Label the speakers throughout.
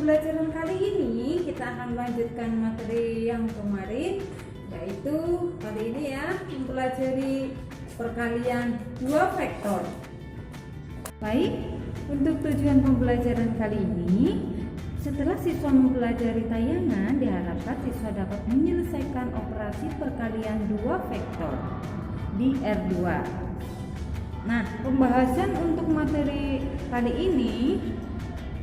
Speaker 1: pembelajaran kali ini kita akan melanjutkan materi yang kemarin, yaitu kali ini ya mempelajari perkalian dua vektor. Baik, untuk tujuan pembelajaran kali ini, setelah siswa mempelajari tayangan, diharapkan siswa dapat menyelesaikan operasi perkalian dua vektor di R2. Nah, pembahasan untuk materi kali ini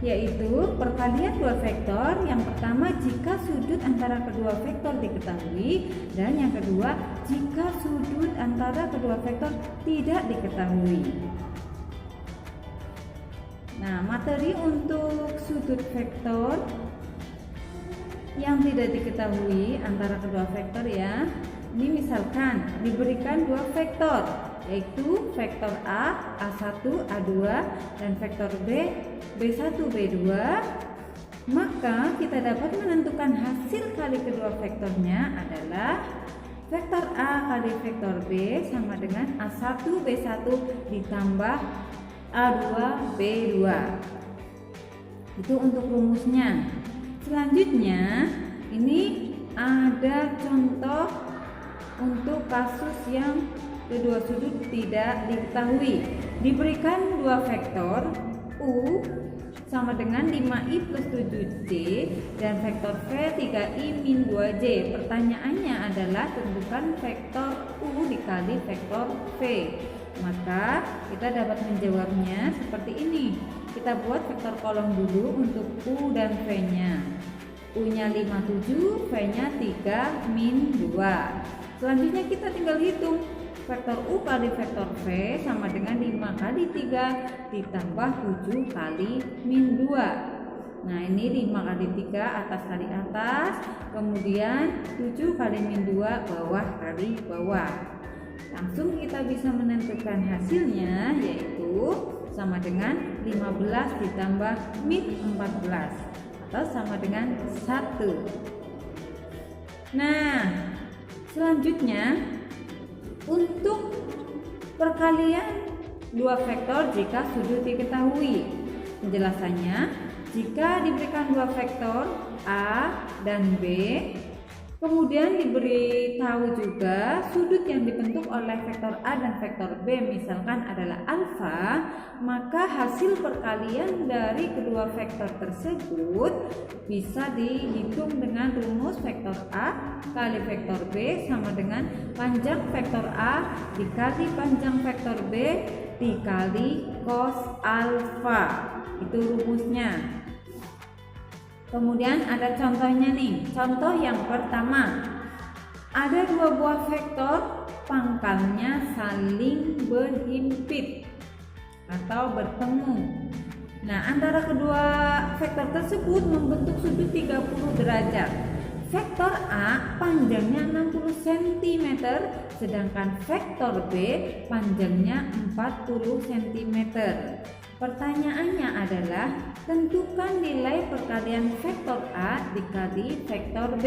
Speaker 1: yaitu perkalian dua vektor. Yang pertama, jika sudut antara kedua vektor diketahui, dan yang kedua, jika sudut antara kedua vektor tidak diketahui. Nah, materi untuk sudut vektor yang tidak diketahui antara kedua vektor ya. Ini misalkan diberikan dua vektor, yaitu vektor A, A1, A2, dan vektor B, B1, B2. Maka kita dapat menentukan hasil kali kedua vektornya adalah vektor A kali vektor B sama dengan A1, B1 ditambah A2, B2. Itu untuk rumusnya. Selanjutnya, ini ada contoh untuk kasus yang kedua sudut tidak diketahui. Diberikan dua vektor U sama dengan 5i plus 7j dan vektor V 3i min 2j. Pertanyaannya adalah tentukan vektor U dikali vektor V. Maka kita dapat menjawabnya seperti ini. Kita buat vektor kolom dulu untuk U dan V nya. U nya 57, V nya 3 min 2. Selanjutnya kita tinggal hitung. Vektor U kali vektor V sama dengan 5 kali 3 ditambah 7 kali min 2. Nah, ini 5 kali 3 atas kali atas, kemudian 7 kali min 2 bawah kali bawah. Langsung kita bisa menentukan hasilnya, yaitu sama dengan 15 ditambah min 14 atau sama dengan 1. Nah, selanjutnya untuk perkalian dua vektor jika sudut diketahui. Penjelasannya, jika diberikan dua vektor A dan B, kemudian diberitahu juga sudut yang dibentuk oleh vektor A dan vektor B misalkan adalah alfa, maka hasil perkalian dari kedua vektor tersebut bisa dihitung dengan rumus vektor A kali vektor B sama dengan panjang vektor A dikali panjang vektor B dikali cos alfa. Itu rumusnya. Kemudian ada contohnya nih. Contoh yang pertama, ada dua buah vektor pangkalnya saling berhimpit atau bertemu. Nah, antara kedua vektor tersebut membentuk sudut 30 derajat. Vektor A panjangnya 60 cm, sedangkan vektor B panjangnya 40 cm. Pertanyaannya adalah tentukan nilai perkalian vektor A dikali vektor B.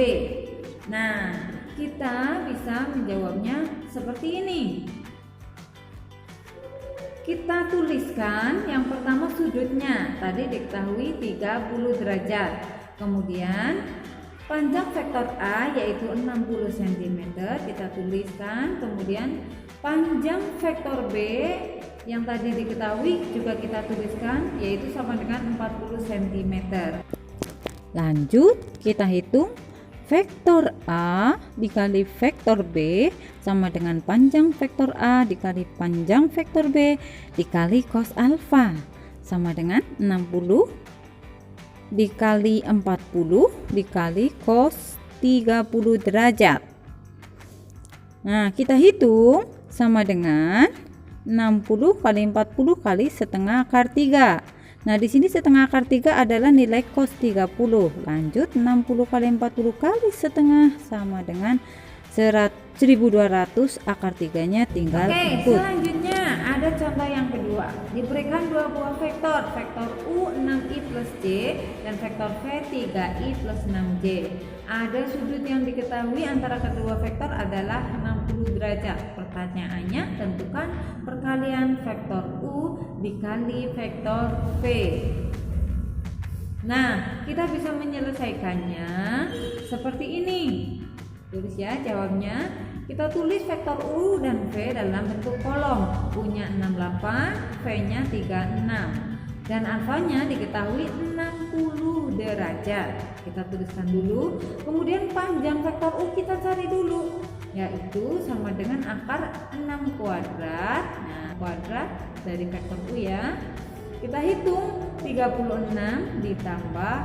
Speaker 1: Nah, kita bisa menjawabnya seperti ini. Kita tuliskan yang pertama sudutnya, tadi diketahui 30 derajat. Kemudian panjang vektor A yaitu 60 cm, kita tuliskan. Kemudian panjang vektor B yang tadi diketahui juga kita tuliskan, yaitu sama dengan 40 cm. Lanjut kita hitung vektor A dikali vektor B sama dengan panjang vektor A dikali panjang vektor B dikali cos alfa sama dengan 60 dikali 40 dikali cos 30 derajat. Nah, kita hitung sama dengan 60 kali 40 kali setengah akar 3. Nah, di sini setengah akar 3 adalah nilai cos 30. Lanjut 60 kali 40 kali setengah sama dengan 1200, akar 3-nya tinggal ikut. Selanjutnya ada contoh yang kedua. Diberikan dua buah vektor, vektor U 6i plus J dan vektor V 3i plus 6J. Ada sudut yang diketahui antara kedua vektor adalah 60 derajat. Pertanyaannya, tentukan perkalian vektor U dikali vektor V. Nah, kita bisa menyelesaikannya seperti ini. Tulis ya jawabnya. Kita tulis vektor U dan V dalam bentuk kolom. U-nya 68, V-nya 36. Dan alfanya diketahui 60 derajat. Kita tuliskan dulu. Kemudian panjang vektor U kita cari dulu, yaitu sama dengan akar 6 kuadrat. Nah, kuadrat dari vektor U ya. Kita hitung 36 ditambah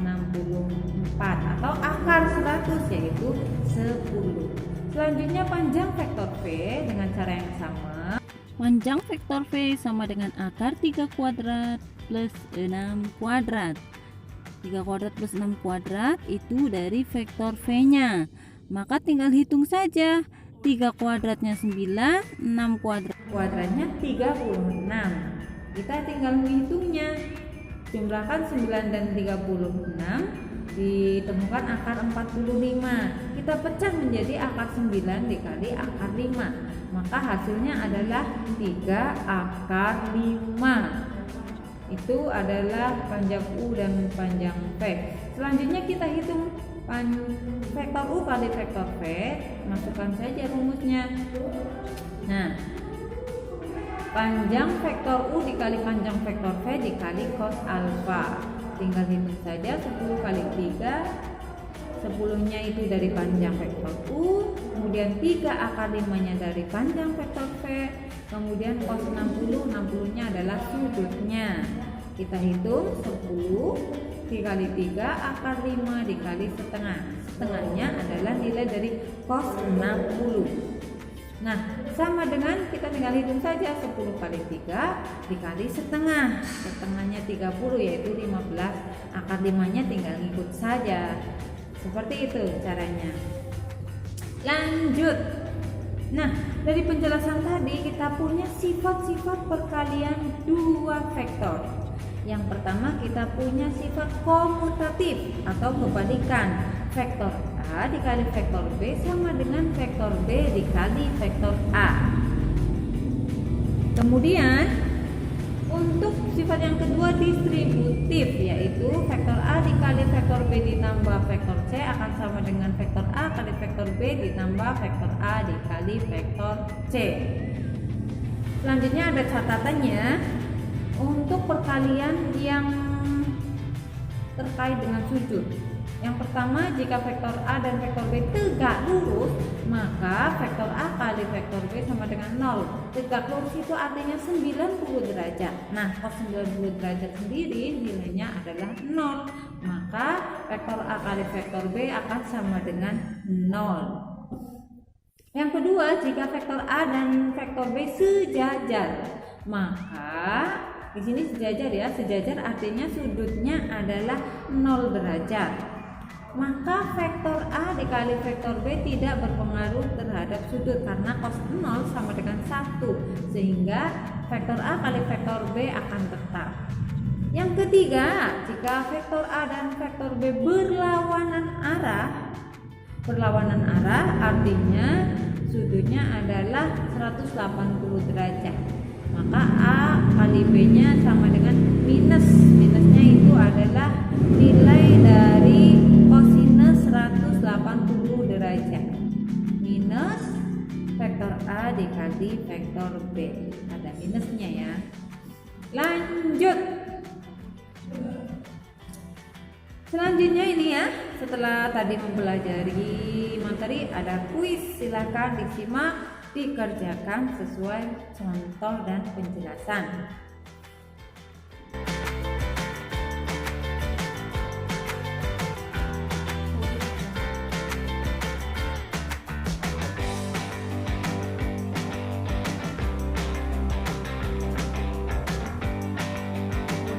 Speaker 1: 64 atau akar 100 yaitu 10. Selanjutnya panjang vektor V dengan cara yang sama.
Speaker 2: Panjang vektor V sama dengan akar 3 kuadrat plus 6 kuadrat. 3 kuadrat plus 6 kuadrat itu dari vektor V-nya. Maka tinggal hitung saja. 3 kuadratnya 9, 6
Speaker 1: kuadratnya 36. Kita tinggal menghitungnya. Jumlahkan 9 dan 36, ditemukan akar 45. Kita pecah menjadi akar 9 dikali akar 5. Maka hasilnya adalah 3 akar 5. Itu adalah panjang U dan panjang V. Selanjutnya kita hitung vektor U kali vektor V. Masukkan saja rumusnya. Nah, panjang vektor U dikali panjang vektor V dikali cos alfa. Tinggal hitung saja 10 kali 3. 10-nya itu dari panjang vektor U, kemudian 3 akar 5-nya dari panjang vektor V, kemudian cos 60, 60-nya adalah sudutnya. Kita hitung 10 dikali 3 akar 5 dikali setengah. Setengahnya adalah nilai dari cos 60. Nah, sama dengan kita tinggal hitung saja 10 kali 3 dikali setengah. Setengahnya 30 yaitu 15. Akar 5-nya tinggal ngikut saja. Seperti itu caranya. Lanjut. Nah, dari penjelasan tadi kita punya sifat-sifat perkalian dua vektor. Yang pertama kita punya sifat komutatif atau kebalikan. Vektor A dikali vektor B sama dengan vektor B dikali vektor A. Kemudian untuk sifat yang kedua distributif, yaitu vektor A dikali vektor B ditambah vektor C akan sama dengan vektor A kali vektor B ditambah vektor A dikali vektor C. Selanjutnya ada catatannya untuk perkalian yang terkait dengan sudut. Yang pertama, jika vektor A dan vektor B tegak lurus, maka vektor A kali vektor B sama dengan 0. Tegak lurus itu artinya 90 derajat. Nah, cos 90 derajat sendiri nilainya adalah 0. Maka vektor A kali vektor B akan sama dengan 0. Yang kedua, jika vektor A dan vektor B sejajar, maka di sini sejajar ya, sejajar artinya sudutnya adalah 0 derajat. Maka vektor A dikali vektor B tidak berpengaruh terhadap sudut karena cos 0 sama dengan 1, sehingga vektor A kali vektor B akan tetap. Yang ketiga, jika vektor A dan vektor B berlawanan arah artinya sudutnya adalah 180 derajat. Maka A kali B nya sama dengan minus. Minusnya itu adalah nilai dari kosinus 180 derajat. Minus vektor A dikali vektor B. Ada minusnya ya. Lanjut. Selanjutnya ini ya, setelah tadi mempelajari materi ada kuis, silakan disimak, dikerjakan sesuai contoh dan penjelasan.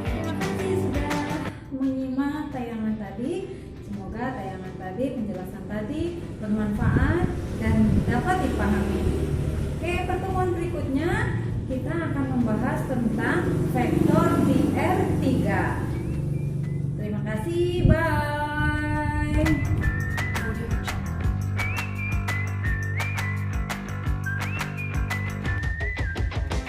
Speaker 1: Terima kasih sudah menyimak tayangan tadi. Semoga tayangan tadi, penjelasan tadi bermanfaat dan dapat dipahami. Oke, pertemuan berikutnya kita akan membahas tentang vektor di R3. Terima kasih, bye.